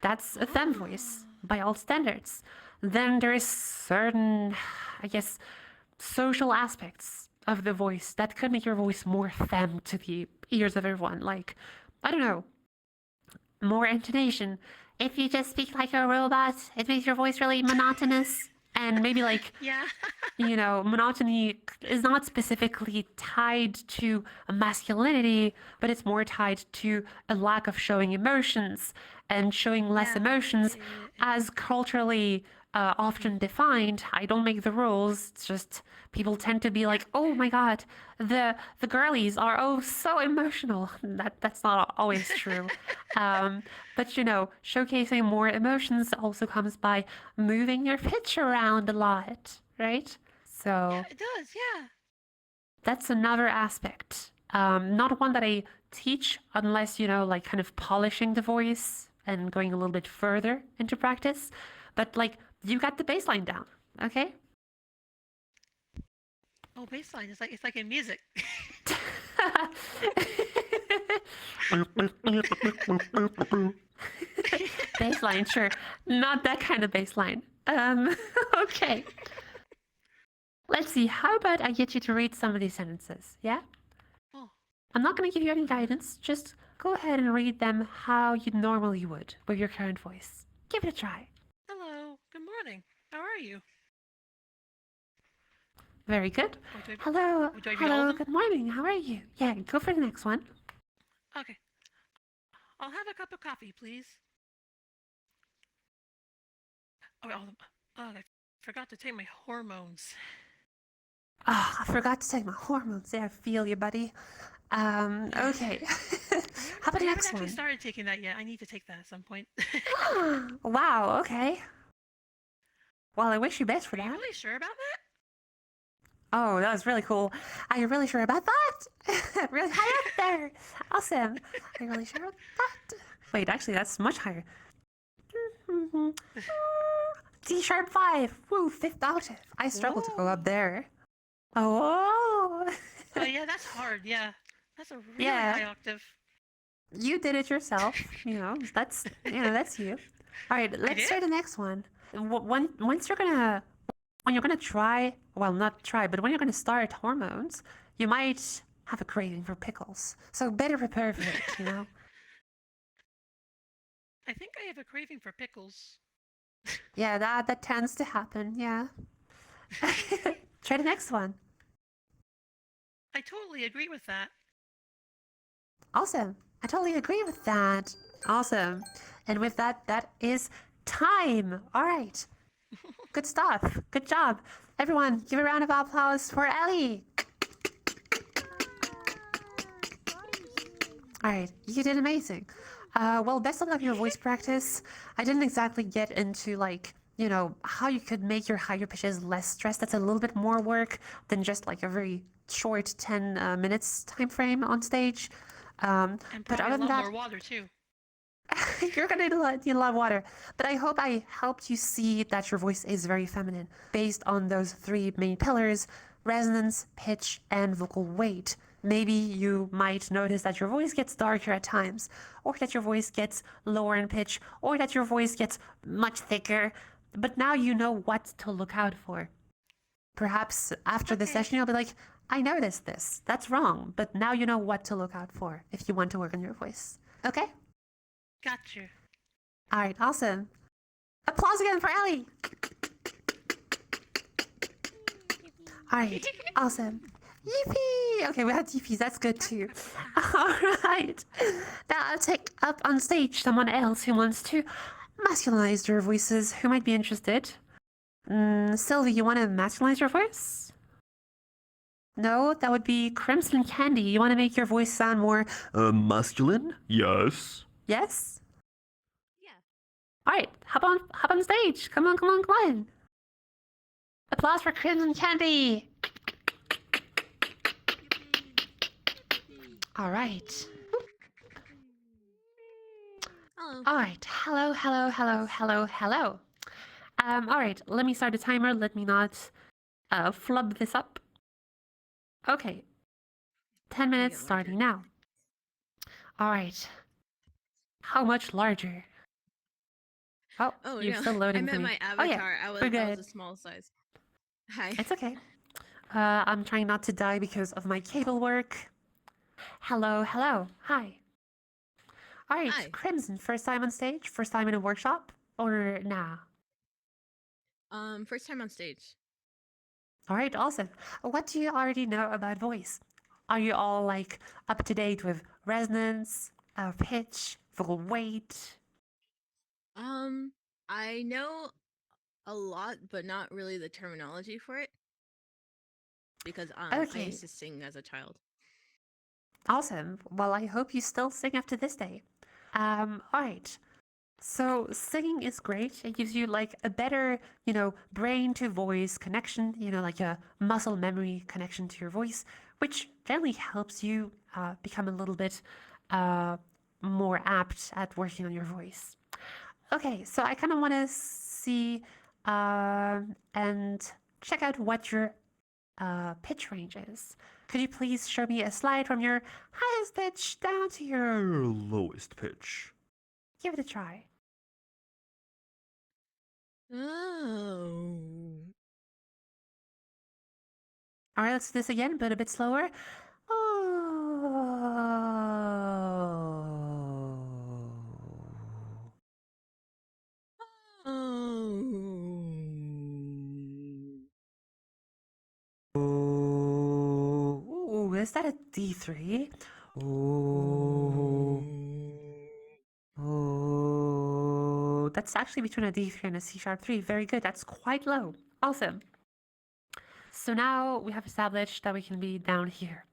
That's a femme voice by all standards. Then there is certain, I guess, social aspects of the voice that could make your voice more femme to the ears of everyone. Like, I don't know, more intonation. If you just speak like a robot, it makes your voice really monotonous. And maybe like, Yeah. you know, monotony is not specifically tied to a masculinity, but it's more tied to a lack of showing emotions and showing less Yeah. emotions as culturally often defined. I don't make the rules. It's just people tend to be like, oh my god, the girlies are oh so emotional. That's not always true. But you know, showcasing more emotions also comes by moving your pitch around a lot, right? So It does, yeah. that's another aspect. Not one that I teach unless, you know, like kind of polishing the voice and going a little bit further into practice. But like, you got the baseline down, okay? Oh, baseline. It's like in music. Baseline, sure. Not that kind of baseline. Okay. Let's see. How about I get you to read some of these sentences? Yeah? Oh. I'm not going to give you any guidance. Just go ahead and read them how you normally would with your current voice. Give it a try. Hello. Good morning. How are you? Very good. Oh, do I, Hello. do I read all Hello. of them? Good morning. How are you? Yeah, go for the next one. Okay. I'll have a cup of coffee, please. Oh, I forgot to take my hormones. Oh, I forgot to take my hormones. Yeah, I feel you, buddy. Okay. How about I the haven't next actually one? started taking that yet. I need to take that at some point. Wow, okay. Well, I wish you best for Are you that. really sure about that? Oh, that was really cool. Are you really sure about that? Really high up there. Awesome. Are you really sure about that? Wait, actually, that's much higher. D sharp 5. Woo, fifth octave. I struggle to go up there. Oh. Oh, yeah, that's hard. Yeah. That's a really Yeah. high octave. You did it yourself. That's you. All right, let's did? try the next one. Once you're gonna when you're gonna try, well, not try, but when you're gonna start hormones, you might have a craving for pickles. So better prepare for it, you know? I think I have a craving for pickles. Yeah, that tends to happen, yeah. Try the next one. I totally agree with that. Awesome. I totally agree with that. Awesome. And with that, that is time. All right. Good stuff. Good job. Everyone, give a round of applause for Ellie. All right, you did amazing. Well, best of luck in your voice practice. I didn't exactly get into like, you know, how you could make your higher pitches less stressed. That's a little bit more work than just like a very short 10 minutes time frame on stage. And But probably other a than lot that, more water, too. you're gonna need a lot of water. But I hope I helped you see that your voice is very feminine based on those three main pillars: resonance, pitch, and vocal weight. Maybe you might notice that your voice gets darker at times, or that your voice gets lower in pitch, or that your voice gets much thicker. But now you know what to look out for. Perhaps after the Okay. session, you'll be like, I noticed this. That's wrong. But now you know what to look out for if you want to work on your voice. Okay? Got you. All right, awesome. Applause again for Ellie. All right, awesome. Yippee! Okay, we had yippies. That's good too. All right. Now I'll take up on stage someone else who wants to masculinize their voices, who might be interested. Sylvie, you want to masculinize your voice? No, that would be Crimson Candy. You want to make your voice sound more Masculine? Yes. yes? All right, hop on stage. Come on, come on, come on. Applause for Crimson Candy. All right. Hello. All right. Hello, hello, hello, hello, hello. All right. Let me start the timer. Let me not flub this up. Okay. 10 minutes starting now. All right. How much larger? Oh, Oh you're no, still I loading for meant me. my Oh yeah, avatar. we're I was good. a small size. Hi. It's okay. I'm trying not to die because of my cable work. Hello, hello, hi. All right, Hi. Crimson, first time on stage, first time in a workshop, or nah? First time on stage. All right, awesome. What do you already know about voice? Are you all like up to date with resonance, pitch, vocal weight? Um, I know a lot, but not really the terminology for it because I Okay, used to sing as a child. awesome. Well, I hope you still sing after this day. All right. So singing is great. It gives you like a better, brain to voice connection, like a muscle memory connection to your voice, which generally helps you become a little bit more apt at working on your voice. Okay, so I kind of want to see and check out what your pitch range is. Could you please show me a slide from your highest pitch down to your Lowest pitch. give it a try. Oh. All right, let's do this again, but a bit slower. Oh. Oh. Ooh, is that a D3? Ooh. Oh, that's actually between a D3 and a C sharp 3. Very good. That's quite low. Awesome. So now we have established that we can be down here.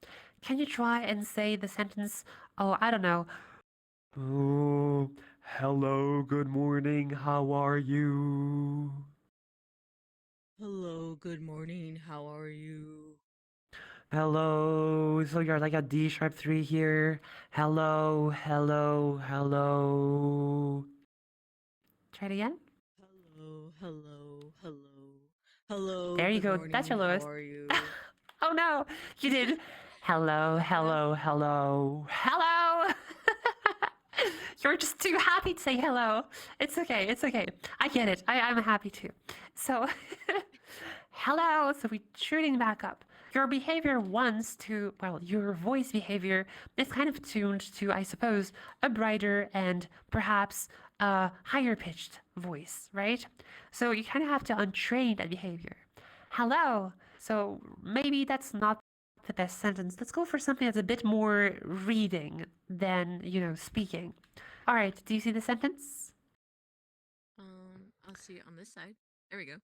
Can you try and say the sentence, oh, I don't know. Oh, hello, good morning, how are you? Hello, good morning. How are you? Hello, so you're like a D sharp 3 here. Hello, hello, hello. Try it again. Hello, hello, hello. Hello, There you good go. That's morning. your How lowest. are you? Oh no, you did. Hello, No? hello, hello, hello. You're just too happy to say hello. It's okay, it's okay. I get it. I'm happy too. So, hello. So we're shooting back up. Your behavior wants to, well, your voice behavior is kind of tuned to, I suppose, a brighter and perhaps a higher pitched voice, right? So you kind of have to untrain that behavior. Hello. So maybe that's not the best sentence. Let's go for something that's a bit more reading than, speaking. All right, do you see the sentence? I'll see it on this side. There we go.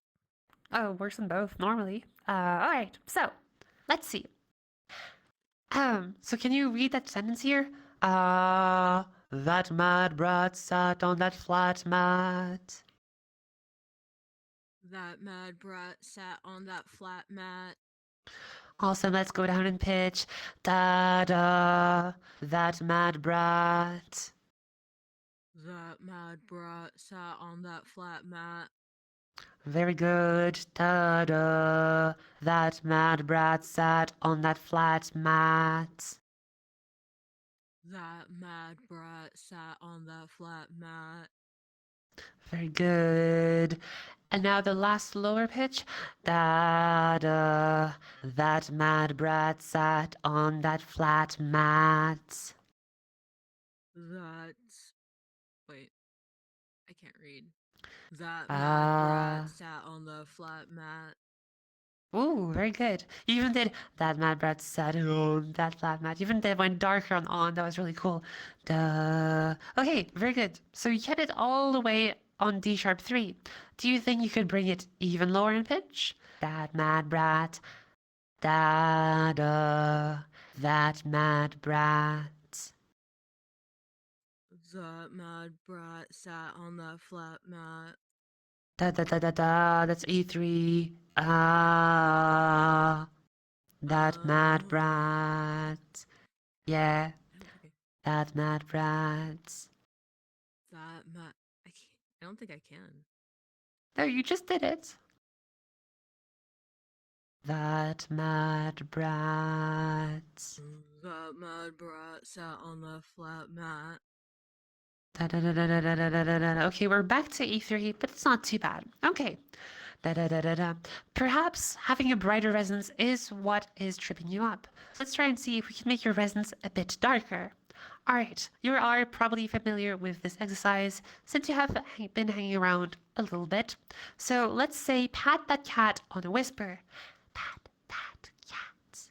Oh, works on both normally. All right, so let's see. So can you read that sentence here? That mad brat sat on that flat mat. That mad brat sat on that flat mat. Awesome, let's go down in pitch. Da da, that mad brat. That mad brat sat on that flat mat. Very good. Da da, that mad brat sat on that flat mat. That mad brat sat on that flat mat. Very good. And now the last lower pitch. Da da, that mad brat sat on that flat mat. That's. Wait, I can't read. That mad brat Ah. sat on the flat mat. Ooh, very good. You even did that mad brat sat on that flat mat. You even did went darker on. That was really cool. Duh. Okay, very good. So you get it all the way on D sharp 3. Do you think you could bring it even lower in pitch? That mad brat. Da da. That mad brat. That mad brat sat on that flat mat. Da da da da da. That's E3. Ah. That mad Uh, brat. Yeah. I don't think I. That mad brat. That mad. I can't. I don't think I can. No, you just did it. That mad brat. That mad brat sat on the flat mat. Okay, we're back to E3, but it's not too bad. Okay. Perhaps having a brighter resonance is what is tripping you up. Let's try and see if we can make your resonance a bit darker. Alright, you are probably familiar with this exercise since you have been hanging around a little bit. So let's say pat that cat on a whisper. Pat that cat.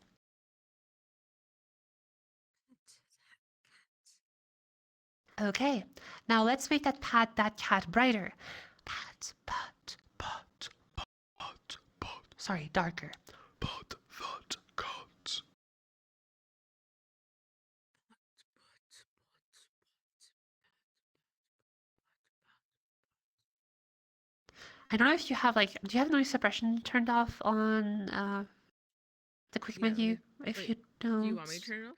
Okay, now let's make that pat that cat brighter. Pat, pat, pat, pat, pat. Sorry, darker. Pat that cat. I don't know if you have like, do you have noise suppression turned off on the quick Yeah, menu? If wait, you don't, do you want me to turn it off?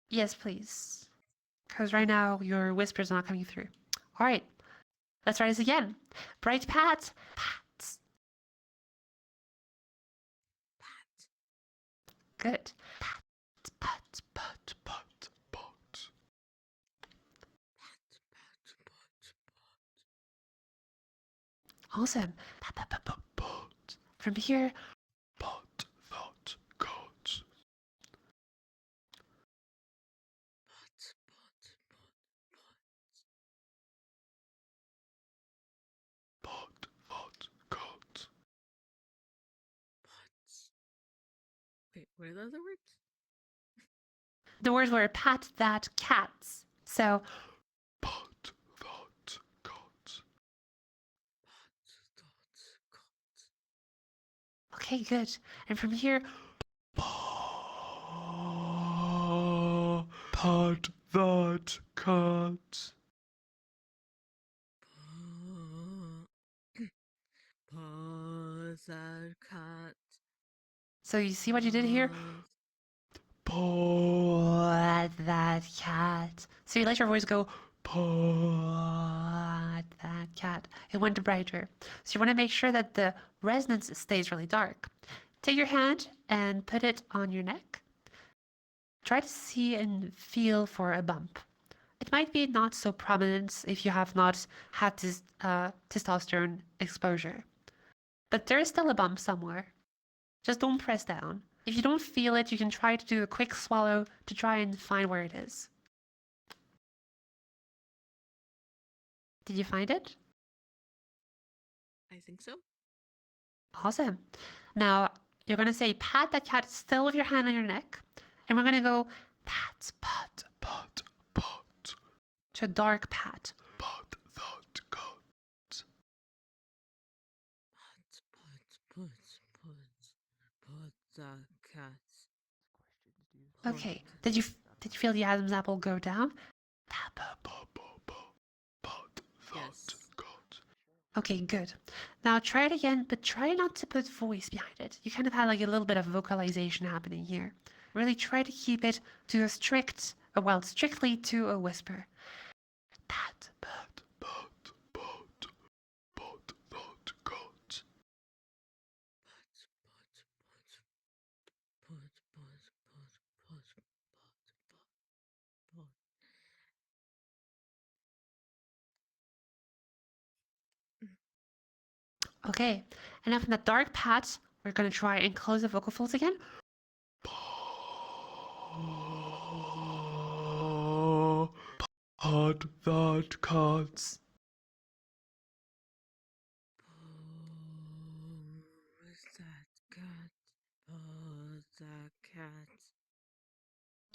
yes, please. Because right Okay. now your whisper's not coming through. All right, let's try this again. Bright pat, pat. Pat. Good. Pat, pat, pat, pat, pat. Pat, pat, pat, Awesome. Pat, pat, pat, pat, pat. From here, pat that cat. pat, pat, Pat that cat. pat. Wait, what are the other words? The words were pat that cats. So, pat that cat. Pat, that, cat. Okay, good. And from here, pat that cat. Paws that cat. So you see what you did here? Paws. Pat that cat. So you let your voice go, pat that cat. It went brighter. So you want to make sure that the resonance stays really dark. Take your hand and put it on your neck. Try to see and feel for a bump. It might be not so prominent if you have not had this testosterone exposure. But there is still a bump somewhere. Just don't press down. If you don't feel it, you can try to do a quick swallow to try and find where it is. Did you find it? I think so. Awesome. Now, you're going to say pat that cat still with your hand on your neck. And we're going to go pat, pat, pat, pat. To a dark pat. Pat that cat. Pat, the cat. Okay. Did you feel the Adam's apple go down? Pat, pat, pat, pat, pat that Yes. cat. Okay, good. Now try it again, but try not to put voice behind it. You kind of had like a little bit of vocalization happening here. Really try to keep it to a strictly to a whisper. Pat, pat, pat, pat, pat that cat. Okay, and now from that dark pat, we're going to try and close the vocal folds again. Pat that cat. The cat.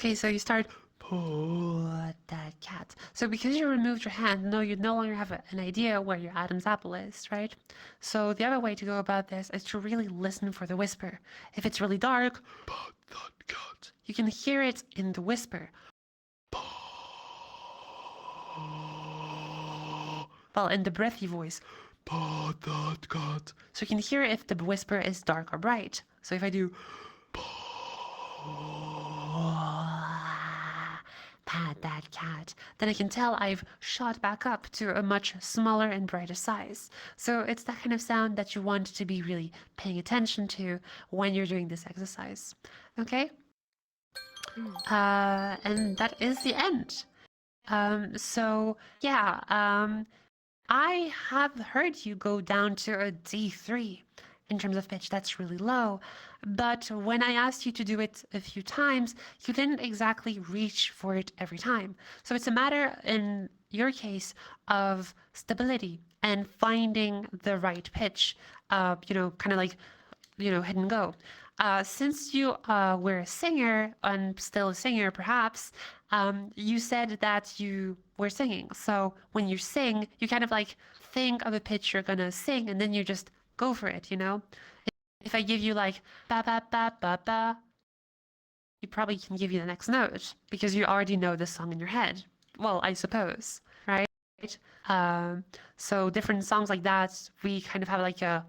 Okay, so you start pat that cat. So because you removed your hand, no, you no longer have an idea where your Adam's apple is, right? So the other way to go about this is to really listen for the whisper. If it's really dark, pat that cat. You can hear it in the whisper. Well, in the breathy voice, pat that cat. So you can hear if the whisper is dark or bright. So if I do pat that cat, then I can tell I've shot back up to a much smaller and brighter size. So it's that kind of sound that you want to be really paying attention to when you're doing this exercise. Okay? And that is the end. So yeah, I have heard you go down to a D3 in terms of pitch. That's really low. But when I asked you to do it a few times, you didn't exactly reach for it every time. So it's a matter, in your case, of stability and finding the right pitch, kind of like, hit and go. Since you were a singer and still a singer, perhaps, you said that you were singing. So when you sing, you kind of like think of a pitch you're gonna sing and then you just go for it, If I give you like ba ba ba ba ba, you probably can give you the next note because you already know the song in your head. Well, I suppose, right? Um, so different songs like that, we kind of have like a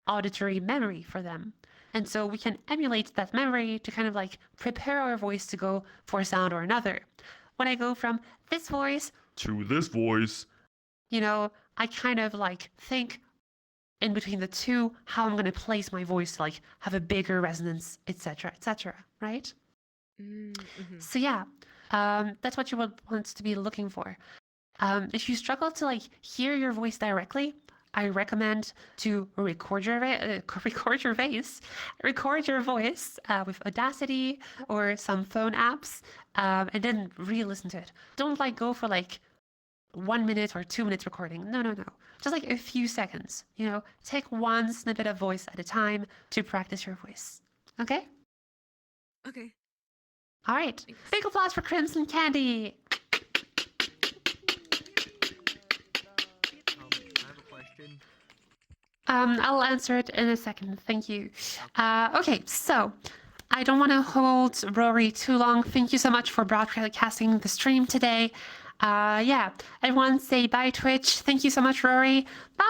auditory memory for them. And so we can emulate that memory to kind of like prepare our voice to go for a sound or another. When I go from this voice to this voice, I kind of like think in between the two how I'm going to place my voice to like have a bigger resonance, etc., right? Mm-hmm. So yeah, that's what you would want to be looking for. If you struggle to like hear your voice directly, I recommend to record your voice with Audacity or some phone apps, and then re-listen to it. Don't like go for like 1 minute or 2 minutes recording. No, no, no. Just like a few seconds. Take one snippet of voice at a time to practice your voice. Okay? Okay. All right. Thanks. Big applause for Crimson Candy. I have a question. I'll answer it in a second. Thank you. Okay, so I don't want to hold Rory too long. Thank you so much for broadcasting the stream today. Yeah, everyone say bye, Twitch. Thank you so much, Rory. Bye.